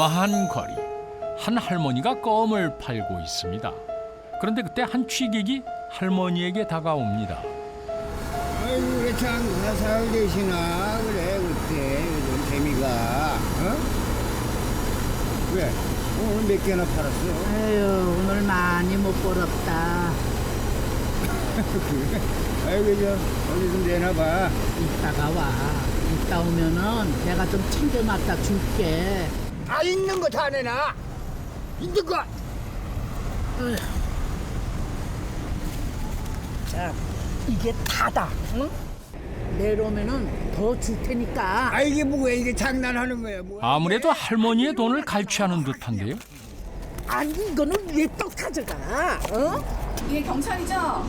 장화한 거리. 한 할머니가 껌을 팔고 있습니다. 그런데 그때 한 취객이 할머니에게 다가옵니다. 아이고 왜 장사 잘 되시나 그래 그때 요즘 재미가 왜 오늘 몇 개나 팔았어? 아유, 오늘 많이 못 벌었다. 그래? 아이고 저 어디 좀 내놔봐. 이따가 와. 이따 오면은 내가 좀 챙겨놨다 줄게. 다 있는 거 다 내놔. 있는 거. 자, 이게 다다. 응? 내려오면은 더 줄 테니까. 아 이게 뭐야 이게 장난하는 거야 뭐? 아무래도 할머니의 돈을 갈취하는 듯한데요. 아니, 이거는 왜 또 가져가? 어? 이게 경찰이죠?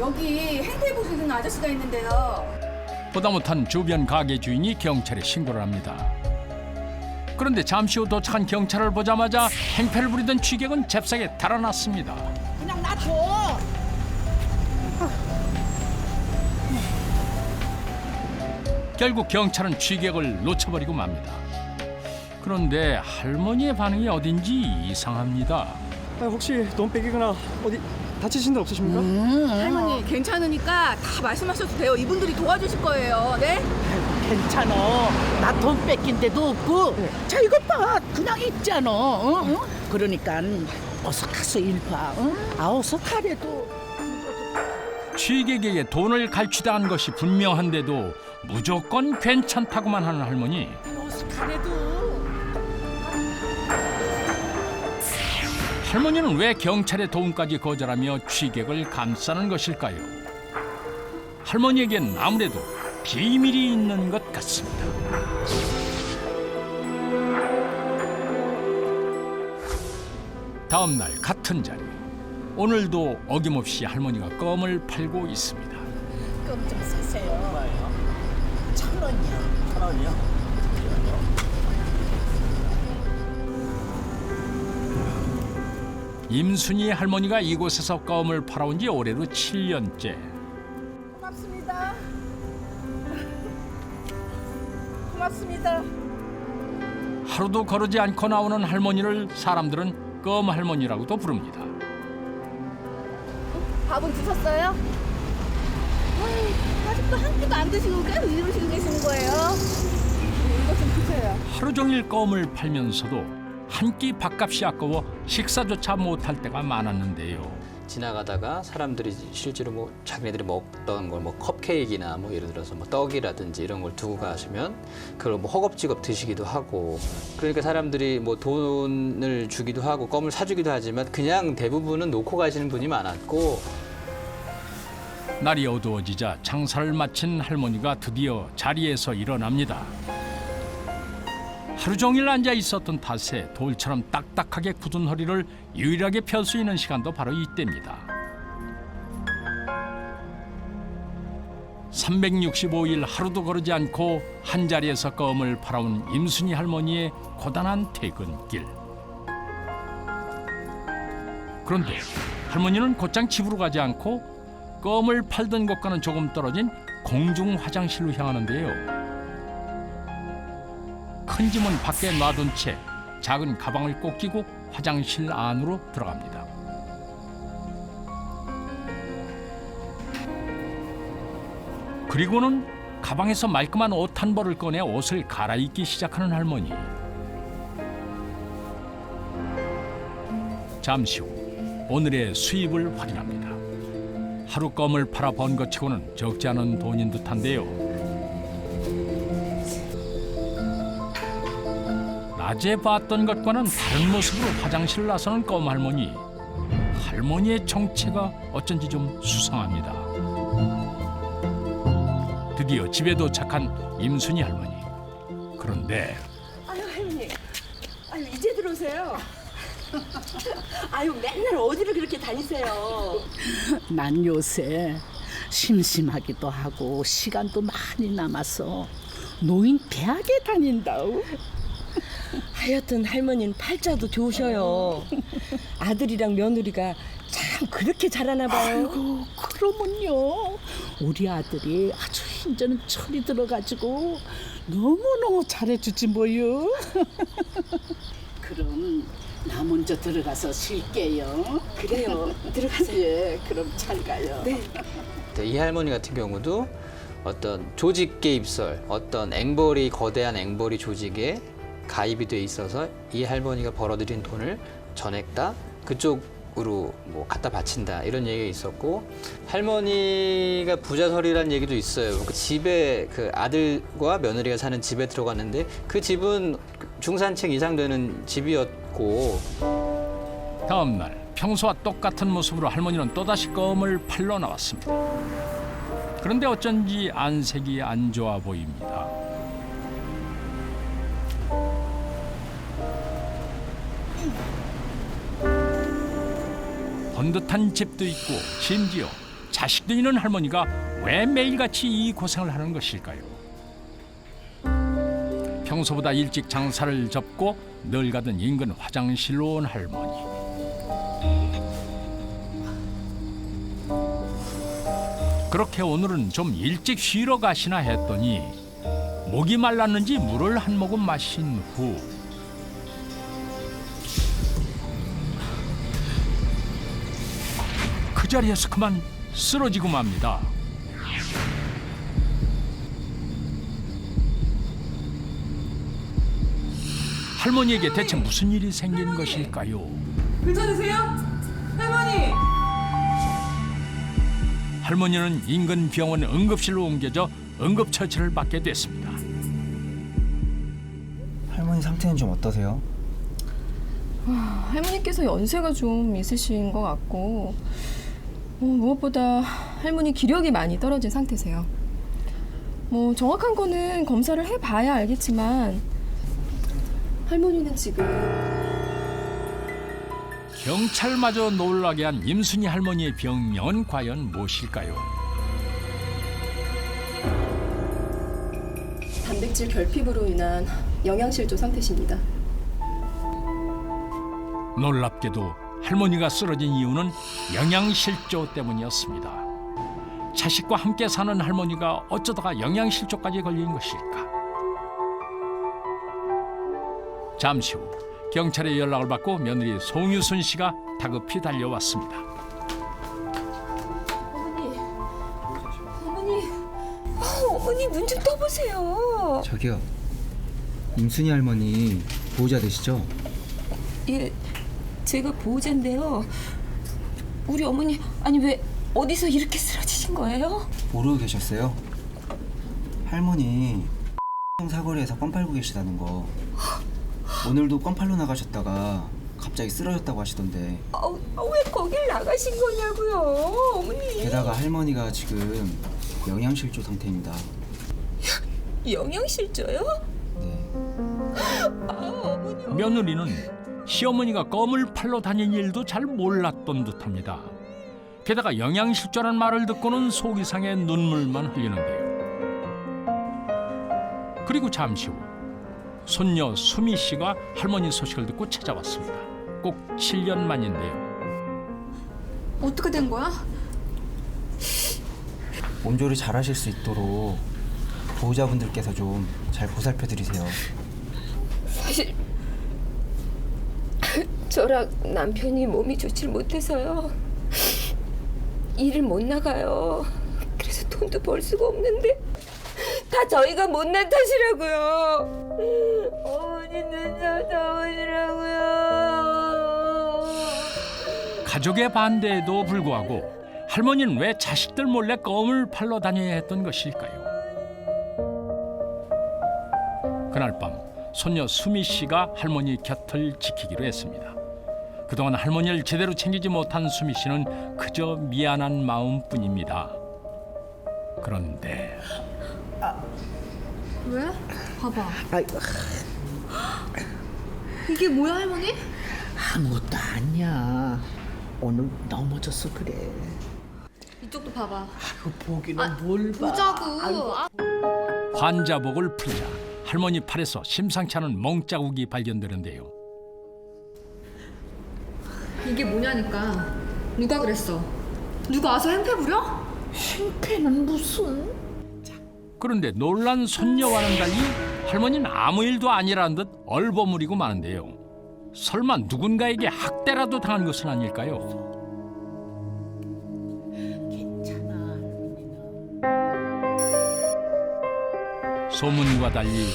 여기 행패 부리는 아저씨가 있는데요. 보다 못한 주변 가게 주인이 경찰에 신고를 합니다. 그런데 잠시 후 도착한 경찰을 보자마자 행패를 부리던 취객은 잽싸게 달아났습니다. 그냥 놔둬. 결국 경찰은 취객을 놓쳐버리고 맙니다. 그런데 할머니의 반응이 어딘지 이상합니다. 혹시 돈 뺏기거나 어디 다치신 데 없으십니까? 할머니 괜찮으니까 다 말씀하셔도 돼요. 이분들이 도와주실 거예요. 네? 괜찮아. 나 돈 뺏긴 데도 없고. 자, 이것 봐. 그냥 있잖아. 응? 그러니까 어서 가서 일 봐. 응? 어서 가래도. 취객에게 돈을 갈취당한 것이 분명한데도 무조건 괜찮다고만 하는 할머니. 어서 가래도. 할머니는 왜 경찰의 도움까지 거절하며 취객을 감싸는 것일까요? 할머니에겐 아무래도 비밀이 있는 것 같습니다. 다음 날 같은 자리. 오늘도 어김없이 할머니가 껌을 팔고 있습니다. 껌 좀 사세요. 얼마예요? 1,000원이요. 1,000원이요? 임순희 할머니가 이곳에서 껌을 팔아온 지 올해로 7년째. 고맙습니다. 고맙습니다. 하루도 거르지 않고 나오는 할머니를 사람들은 껌 할머니라고도 부릅니다. 밥은 드셨어요? 아직도 한 끼도 안 드시고 계속 이러시고 계시는 거예요. 이거 좀 드세요. 하루 종일 껌을 팔면서도 한 끼 밥값이 아까워 식사조차 못할 때가 많았는데요. 지나가다가 사람들이 실제로 뭐 자기네들이 먹던 걸 뭐 컵케이크나 뭐 예를 들어서 뭐 떡이라든지 이런 걸 두고 가시면 그걸 뭐 허겁지겁 드시기도 하고, 그러니까 사람들이 뭐 돈을 주기도 하고 껌을 사주기도 하지만 그냥 대부분은 놓고 가시는 분이 많았고. 날이 어두워지자 장사를 마친 할머니가 드디어 자리에서 일어납니다. 하루 종일 앉아 있었던 탓에 돌처럼 딱딱하게 굳은 허리를 유일하게 펼 수 있는 시간도 바로 이때입니다. 365일 하루도 거르지 않고 한 자리에서 껌을 팔아온 임순희 할머니의 고단한 퇴근길. 그런데 할머니는 곧장 집으로 가지 않고 껌을 팔던 곳과는 조금 떨어진 공중 화장실로 향하는데요. 큰 짐은 밖에 놔둔 채 작은 가방을 꼭 끼고 화장실 안으로 들어갑니다. 그리고는 가방에서 말끔한 옷 한 벌을 꺼내 옷을 갈아입기 시작하는 할머니. 잠시 후 오늘의 수입을 확인합니다. 하루 껌을 팔아 번 것 치고는 적지 않은 돈인 듯한데요. 낮에 봤던 것과는 다른 모습으로 화장실을 나서는 껌 할머니. 할머니의 정체가 어쩐지 좀 수상합니다. 드디어 집에 도착한 임순희 할머니. 그런데 아유 할머니, 아유 이제 들어오세요. 아유 맨날 어디를 그렇게 다니세요? 난 요새 심심하기도 하고 시간도 많이 남아서 노인 대학에 다닌다우. 하여튼 할머니는 팔자도 좋으셔요. 아들이랑 며느리가 참 그렇게 잘하나 봐요. 아이고, 그러면요. 우리 아들이 아주 이제는 철이 들어가지고 너무너무 잘해주지 뭐요. 그럼 나 먼저 들어가서 쉴게요. 그래요. 들어가세요. 예, 그럼 잘 가요. 네. 이 할머니 같은 경우도 어떤 조직 개입설, 어떤 거대한 앵벌이 조직에 가입이 돼 있어서 이 할머니가 벌어들인 돈을 전액 다 그쪽으로 뭐 갖다 바친다 이런 얘기가 있었고, 할머니가 부자설이라는 얘기도 있어요. 그 집에 그 아들과 며느리가 사는 집에 들어갔는데 그 집은 중산층 이상 되는 집이었고, 다음 날 평소와 똑같은 모습으로 할머니는 또다시 껌을 팔러 나왔습니다. 그런데 어쩐지 안색이 안 좋아 보입니다. 번듯한 집도 있고 심지어 자식도 있는 할머니가 왜 매일같이 이 고생을 하는 것일까요? 평소보다 일찍 장사를 접고 늘 가던 인근 화장실로 온 할머니. 그렇게 오늘은 좀 일찍 쉬러 가시나 했더니 목이 말랐는지 물을 한 모금 마신 후 그 자리에서 그만 쓰러지고 맙니다. 할머니에게 대체 무슨 일이 생긴 것일까요? 괜찮으세요? 할머니! 할머니는 인근 병원 응급실로 옮겨져 응급처치를 받게 됐습니다. 할머니 상태는 좀 어떠세요? 할머니께서 연세가 좀 있으신 것 같고 무엇보다 할머니 기력이 많이 떨어진 상태세요. 뭐 정확한 거는 검사를 해봐야 알겠지만 할머니는 지금 경찰마저 놀라게 한 임순희 할머니의 병명은 과연 무엇일까요? 단백질 결핍으로 인한 영양실조 상태십니다. 놀랍게도 할머니가 쓰러진 이유는 영양실조 때문이었습니다. 자식과 함께 사는 할머니가 어쩌다가 영양실조까지 걸린 것일까? 잠시 후 경찰의 연락을 받고 며느리 송유순 씨가 다급히 달려왔습니다. 어머니 눈 좀 떠보세요. 저기요. 임순희 할머니 보호자 되시죠? 예, 제가 보호자인데요. 우리 어머니 아니 왜 어디서 이렇게 쓰러지신 거예요? 모르고 계셨어요? 할머니 사거리에서 껌 팔고 계시다는 거. 오늘도 껌 팔러 나가셨다가 갑자기 쓰러졌다고 하시던데. 왜 거길 나가신 거냐고요, 어머니. 게다가 할머니가 지금 영양실조 상태입니다. 영양실조요? 네. 어머니. 며느리는 시어머니가 껌을 팔러 다닌 일도 잘 몰랐던 듯합니다. 게다가 영양실조란 말을 듣고는 속이 상해 눈물만 흘리는데요. 그리고 잠시 후 손녀 수미 씨가 할머니 소식을 듣고 찾아왔습니다. 꼭 7년 만인데요. 어떻게 된 거야? 몸조리 잘하실 수 있도록 보호자분들께서 좀 잘 보살펴 드리세요. 사실 저랑 남편이 몸이 좋질 못해서요. 일을 못 나가요. 그래서 돈도 벌 수가 없는데 다 저희가 못난 탓이라고요. 어머니는 저 나오시라고요. 가족의 반대에도 불구하고 할머니는 왜 자식들 몰래 껌을 팔러 다녀야 했던 것일까요? 그날 밤 손녀 수미 씨가 할머니 곁을 지키기로 했습니다. 그동안 할머니를 제대로 챙기지 못한 수미 씨는 그저 미안한 마음뿐입니다. 그런데 왜? 봐봐. 아이고, 이게 뭐야 할머니? 아무것도 아니야. 오늘 넘어져서 그래. 이쪽도 봐봐. 아이고, 보기는 뭘 봐. 보자고. 아이고. 환자복을 풀자 할머니 팔에서 심상치 않은 멍자국이 발견되는데요. 이게 뭐냐니까. 누가 그랬어? 누가 와서 행패 부려? 행패는 무슨? 그런데 놀란 손녀와는 달리 할머니는 아무 일도 아니라는 듯 얼버무리고 마는데요. 설마 누군가에게 학대라도 당한 것은 아닐까요? 소문과 달리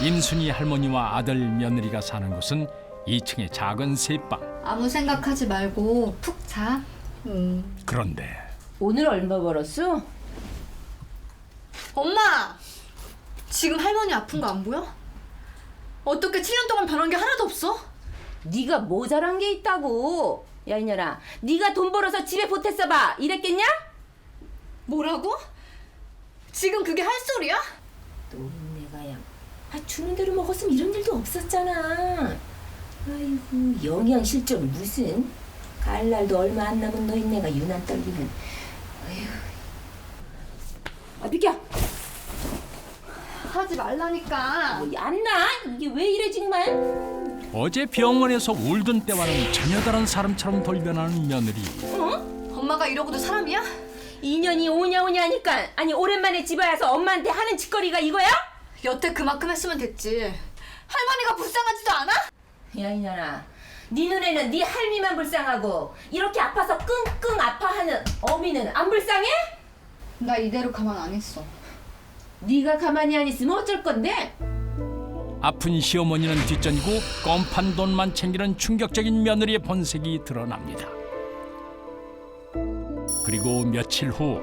임순이 할머니와 아들 며느리가 사는 곳은 2층의 작은 새방. 아무 생각하지 말고 푹 자. 그런데 오늘 얼마 벌었어? 엄마! 지금 할머니 아픈 거 안 보여? 어떻게 7년 동안 변한 게 하나도 없어? 네가 모자란 게 있다고. 야 이년아, 네가 돈 벌어서 집에 보탰어봐 이랬겠냐? 뭐라고? 지금 그게 할 소리야? 내가 야, 주는 대로 먹었으면 이런 일도 없었잖아. 아이고 영양실조는 무슨. 갈 날도 얼마 안 남은 너희네가 유난 떨기는. 아휴. 아 비켜. 하지 말라니까. 안 나? 이게 왜 이래 정말? 어제 병원에서 울던 때와는 전혀 다른 사람처럼 돌변하는 며느리. 엄마가 이러고도 사람이야? 2년이 오냐 하니까 아니 오랜만에 집에 와서 엄마한테 하는 짓거리가 이거야? 여태 그만큼 했으면 됐지. 할머니가 불쌍하지도 않아? 야 이년아, 네 눈에는 네 할미만 불쌍하고 이렇게 아파서 끙끙 아파하는 어미는 안 불쌍해? 나 이대로 가만 안 있어. 네가 가만히 안 있으면 어쩔 건데? 아픈 시어머니는 뒷전이고 껌판 돈만 챙기는 충격적인 며느리의 본색이 드러납니다. 그리고 며칠 후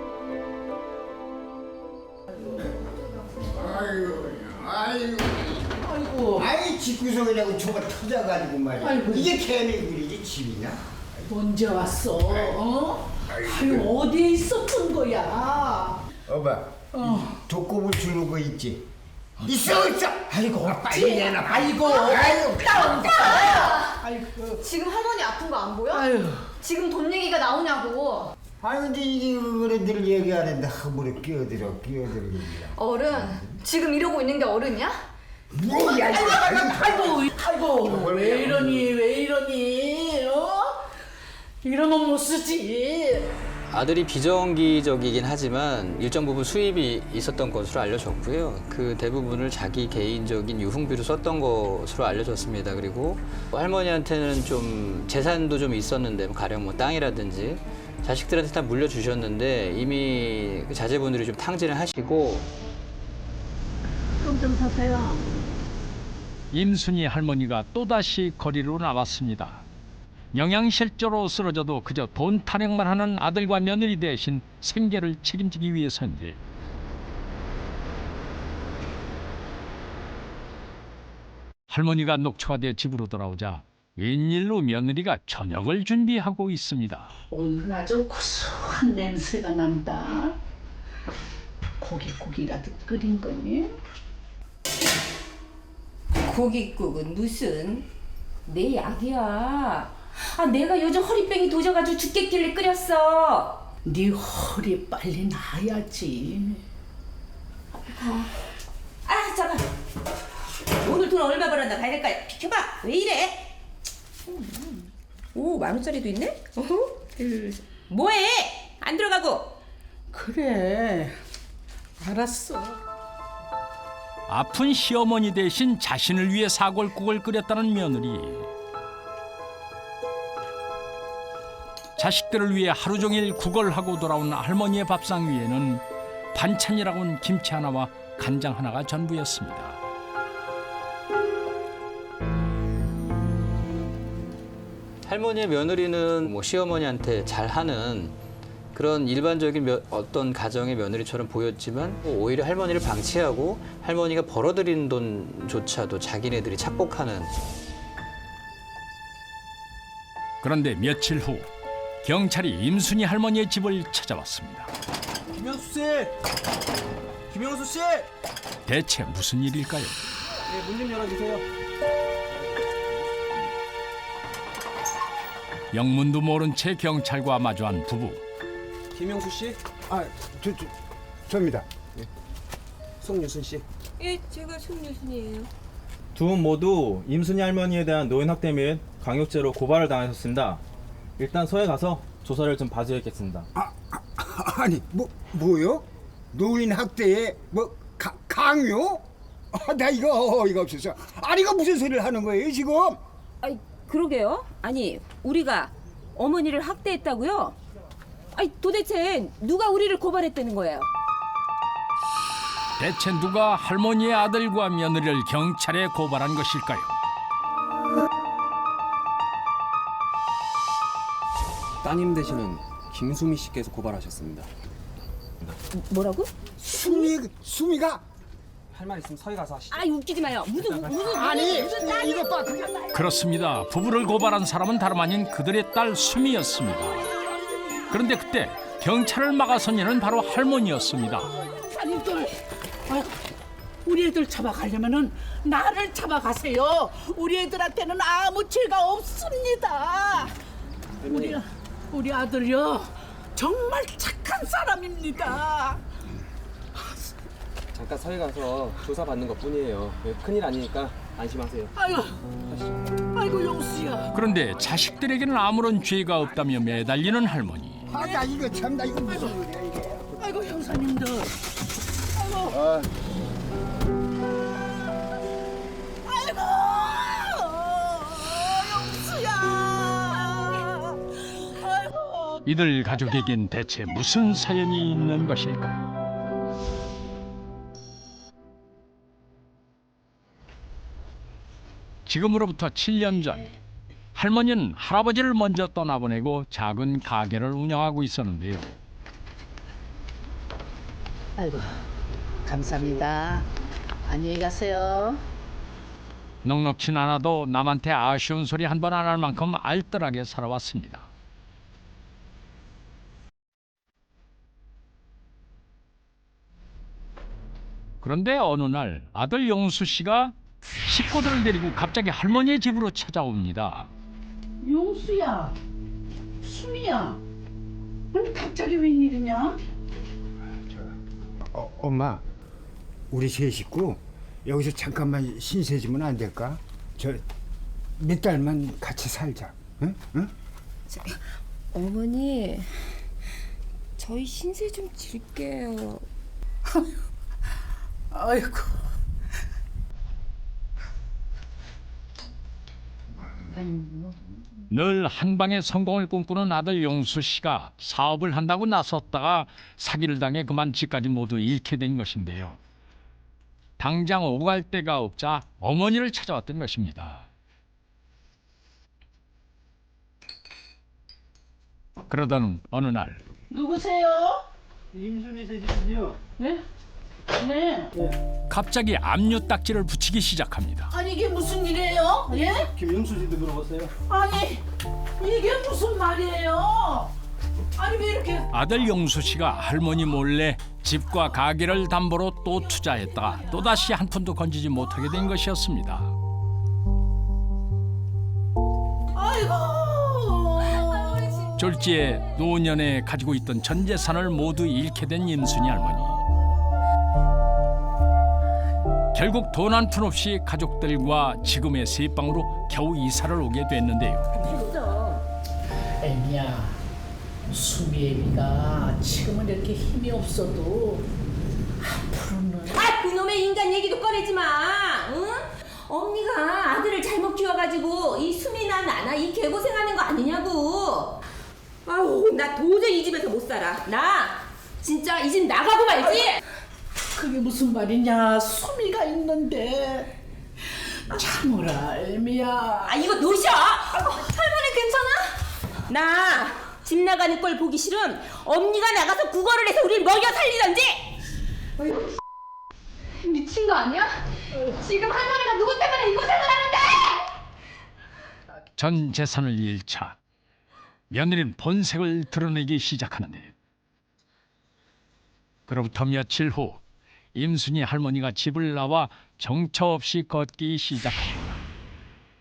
아이 집구석이라고 저거 터져가지고 말이야. 이게 개미 그리지 집이냐? 언제 왔어? 아유, 어디에 있었던 거야? 어봐, 독고물 주는 거 있지? 있어 있어. 아이고 빨리 내놔. 아이고 지금 할머니 아픈 거 안 보여? 아유. 지금 돈 얘기가 나오냐고. 아니 근데 이게 어른들 얘기하는데 함부로 끼어들어 얘기야. 어른, 지금 이러고 있는 게 어른이야? 뭐야 이거. 아이고, 왜 이러니? 이러면 못 쓰지. 아들이 비정기적이긴 하지만 일정 부분 수입이 있었던 것으로 알려졌고요. 그 대부분을 자기 개인적인 유흥비로 썼던 것으로 알려졌습니다. 그리고 할머니한테는 좀 재산도 좀 있었는데 가령 뭐 땅이라든지 자식들한테 다 물려주셨는데 이미 그 자제분들이 좀 탕진을 하시고. 좀 사세요. 임순이 할머니가 또다시 거리로 나왔습니다. 영양실조로 쓰러져도 그저 돈 타령만 하는 아들과 며느리 대신 생계를 책임지기 위해서인데 할머니가 녹초가 집으로 돌아오자 웬일로 며느리가 저녁을 준비하고 있습니다. 오늘 아주 고소한 냄새가 난다. 고기라도 끓인 거니? 고깃국은 무슨 내 약이야. 아 내가 요즘 허리병이 도져가지고 죽겠길래 끓였어. 네 허리 빨리 나야지. 아 잠깐. 오늘 돈 얼마 벌었나 봐야 될까? 비켜봐. 왜 이래? 오 10,000원짜리도 있네? 뭐해? 안 들어가고. 그래, 알았어. 아픈 시어머니 대신 자신을 위해 사골국을 끓였다는 며느리. 자식들을 위해 하루 종일 구걸하고 돌아온 할머니의 밥상 위에는 반찬이라고는 김치 하나와 간장 하나가 전부였습니다. 할머니의 며느리는 뭐 시어머니한테 잘하는 그런 일반적인 어떤 가정의 며느리처럼 보였지만 오히려 할머니를 방치하고 할머니가 벌어들인 돈조차도 자기네들이 착복하는. 그런데 며칠 후 경찰이 임순이 할머니의 집을 찾아왔습니다. 김영수 씨! 대체 무슨 일일까요? 네, 문 좀 열어주세요. 영문도 모른 채 경찰과 마주한 부부. 김영수 씨? 저입니다. 송유순 씨. 예, 제가 송유순이에요. 두 분 모두 임순이 할머니에 대한 노인 학대 및 강요죄로 고발을 당하셨습니다. 일단 서에 가서 조사를 좀 봐줘야겠습니다. 아니 뭐요? 노인 학대에 뭐 강요? 나 이거 어이가 없어서. 아니 이거 무슨 소리를 하는 거예요 지금? 아이, 그러게요. 아니, 우리가 어머니를 학대했다고요? 아니, 도대체 누가 우리를 고발했다는 거예요? 대체 누가 할머니의 아들과 며느리를 경찰에 고발한 것일까요? 따님 되시는 김수미 씨께서 고발하셨습니다. 뭐라고? 수미가? 할 말 있으면 서희 가서 하시죠. 아이, 웃기지 마요. 무슨 아니 딸이 이거 봐. 그렇습니다. 부부를 고발한 사람은 다름 아닌 그들의 딸 수미였습니다. 그런데 그때 경찰을 막아선 이는 바로 할머니였습니다. 따님들, 아이고, 우리 애들 잡아가려면은 나를 잡아가세요. 우리 애들한테는 아무 죄가 없습니다. 우리 아들요 정말 착한 사람입니다. 잠깐 서희 가서 조사 받는 것뿐이에요. 큰일 아니니까 안심하세요. 아이고 영수야. 그런데 자식들에게는 아무런 죄가 없다며 매달리는 할머니. 나 이거 참 나 이거 무슨 소리야 이게? 아이고 형사님들. 아이고 영수야. 아이고. 이들 가족에겐 대체 무슨 사연이 있는 것일까? 지금으로부터 7년 전 할머니는 할아버지를 먼저 떠나보내고 작은 가게를 운영하고 있었는데요. 아이고 감사합니다. 안녕히 가세요. 넉넉진 않아도 남한테 아쉬운 소리 한 번 안 할 만큼 알뜰하게 살아왔습니다. 그런데 어느 날 아들 영수 씨가 식구들을 데리고 갑자기 할머니의 집으로 찾아옵니다. 영수야, 수미야, 아니 갑자기 웬일이냐? 엄마, 우리 세 식구 여기서 잠깐만 신세 지면 안 될까? 저 몇 달만 같이 살자. 응? 응? 어머니, 저희 신세 좀 질게요. 아이고. 늘 한방의 성공을 꿈꾸는 아들 용수 씨가 사업을 한다고 나섰다가 사기를 당해 그만 집까지 모두 잃게 된 것인데요. 당장 오갈 데가 없자 어머니를 찾아왔던 것입니다. 그러던 어느 날 누구세요? 임순이 세집이요. 네? 네. 갑자기 압류 딱지를 붙이기 시작합니다. 아니 이게 무슨 일이에요? 예? 김영수 씨도 물어봤어요. 아니 이게 무슨 말이에요? 아니 왜 이렇게? 아들 용수 씨가 할머니 몰래 집과 가게를 담보로 또 투자했다가 또다시 한 푼도 건지지 못하게 된 것이었습니다. 아이고. 졸지에 노년에 가지고 있던 전 재산을 모두 잃게 된 임순이 할머니. 결국 돈 한 푼 없이 가족들과 지금의 새 방으로 겨우 이사를 오게 됐는데요. 애미야, 수미 애미가 지금은 이렇게 힘이 없어도 앞으로는. 아, 그놈의 인간 얘기도 꺼내지 마. 응? 언니가 아들을 잘못 키워가지고 이 수미나 나나 이 개고생하는 거 아니냐고. 아우, 나 도저히 이 집에서 못 살아. 나 진짜 이 집 나가고 말지. 그게 무슨 말이냐? 수미가 있는데. 참으라 애미야. 아, 이거 노셔. 할머니 괜찮아? 나 집 나가는 걸 보기 싫음. 언니가 나가서 국어를 해서 우리를 먹여 살리던지. 미친 거 아니야? 지금 할머니가 누구 때문에 이 고생을 하는데? 전 재산을 잃자 며느리는 본색을 드러내기 시작하는데 그로부터 며칠 후 임순이 할머니가 집을 나와 정처 없이 걷기 시작합니다.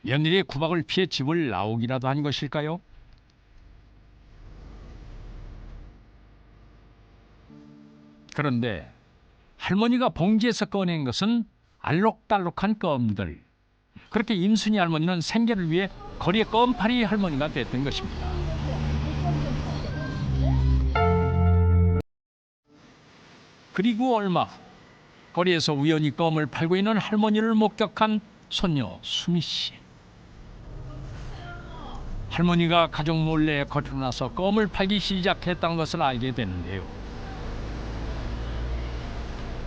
며느리의 구박을 피해 집을 나오기라도 한 것일까요? 그런데 할머니가 봉지에서 꺼낸 것은 알록달록한 껌들. 그렇게 임순이 할머니는 생계를 위해 거리의 껌파리 할머니가 됐던 것입니다. 그리고 얼마 후 거리에서 우연히 껌을 팔고 있는 할머니를 목격한 손녀 수미 씨. 할머니가 가족 몰래 거리로 나서 껌을 팔기 시작했다는 것을 알게 되는데요.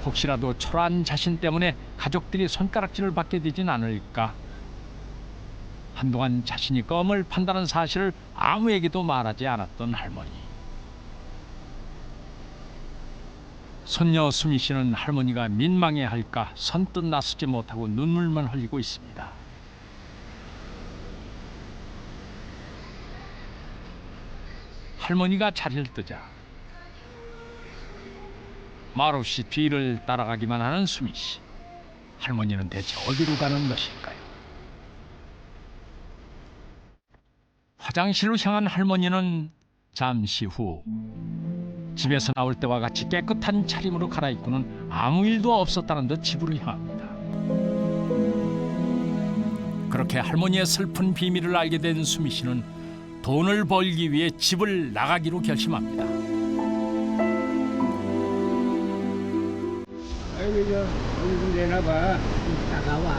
혹시라도 초라한 자신 때문에 가족들이 손가락질을 받게 되진 않을까. 한동안 자신이 껌을 판다는 사실을 아무에게도 말하지 않았던 할머니. 손녀 수미 씨는 할머니가 민망해할까 선뜻 나서지 못하고 눈물만 흘리고 있습니다. 할머니가 자리를 뜨자 말없이 뒤를 따라가기만 하는 수미 씨. 할머니는 대체 어디로 가는 것일까요? 화장실로 향한 할머니는 잠시 후 집에서 나올 때와 같이 깨끗한 차림으로 갈아입고는 아무 일도 없었다는 듯 집으로 향합니다. 그렇게 할머니의 슬픈 비밀을 알게 된 수미 씨는 돈을 벌기 위해 집을 나가기로 결심합니다. 아이고 저 어디 좀 내놔봐. 이따가 와.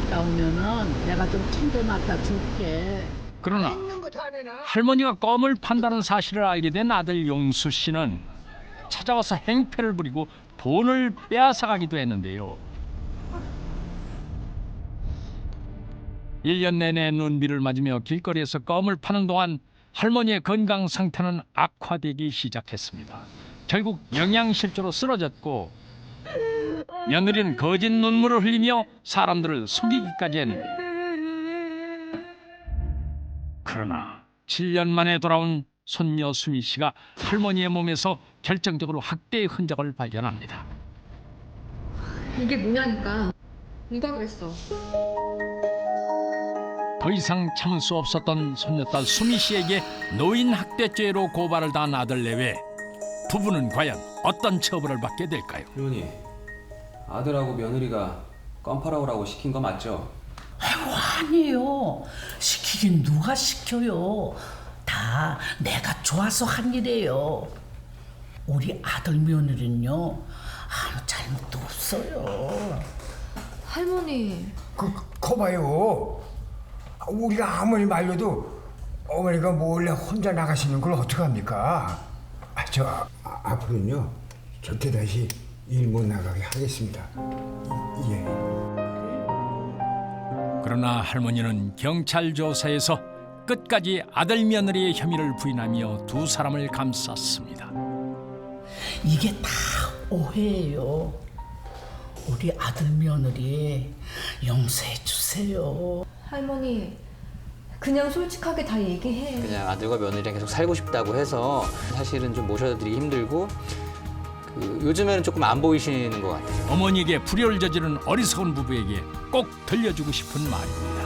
이따 오면은 내가 좀 챙겨 맡아 줄게. 그러나 할머니가 껌을 판다는 사실을 알게 된 아들 용수 씨는 찾아와서 행패를 부리고 돈을 빼앗아가기도 했는데요. 1년 내내 눈비를 맞으며 길거리에서 껌을 파는 동안 할머니의 건강 상태는 악화되기 시작했습니다. 결국 영양실조로 쓰러졌고 며느리는 거짓 눈물을 흘리며 사람들을 속이기까지 했는데요. 그러나 7년 만에 돌아온 손녀 수미 씨가 할머니의 몸에서 결정적으로 학대의 흔적을 발견합니다. 이게 뭐냐니까. 누가 그랬어? 더 이상 참을 수 없었던 손녀딸 수미 씨에게 노인 학대죄로 고발을 당한 아들 내외. 부부는 과연 어떤 처벌을 받게 될까요? 할머니, 아들하고 며느리가 껌 팔아오라고 시킨 거 맞죠? 아이고 아니에요. 시키긴 누가 시켜요. 다 내가 좋아서 한 일이에요. 우리 아들 며느리는요 아무 잘못도 없어요. 할머니. 거봐요. 우리가 아무리 말려도 어머니가 몰래 혼자 나가시는 걸 어떡합니까? 앞으로는요 절대 다시 일 못 나가게 하겠습니다. 예. 그러나 할머니는 경찰 조사에서 끝까지 아들 며느리의 혐의를 부인하며 두 사람을 감쌌습니다. 이게 다 오해예요. 우리 아들 며느리 용서해 주세요. 할머니. 그냥 솔직하게 다 얘기해. 그냥 아들과 며느리랑 계속 살고 싶다고 해서 사실은 좀 모셔드리기 힘들고 요즘에는 조금 안 보이시는 것 같아요. 어머니에게 불효를 저지른 어리석은 부부에게 꼭 들려주고 싶은 말입니다.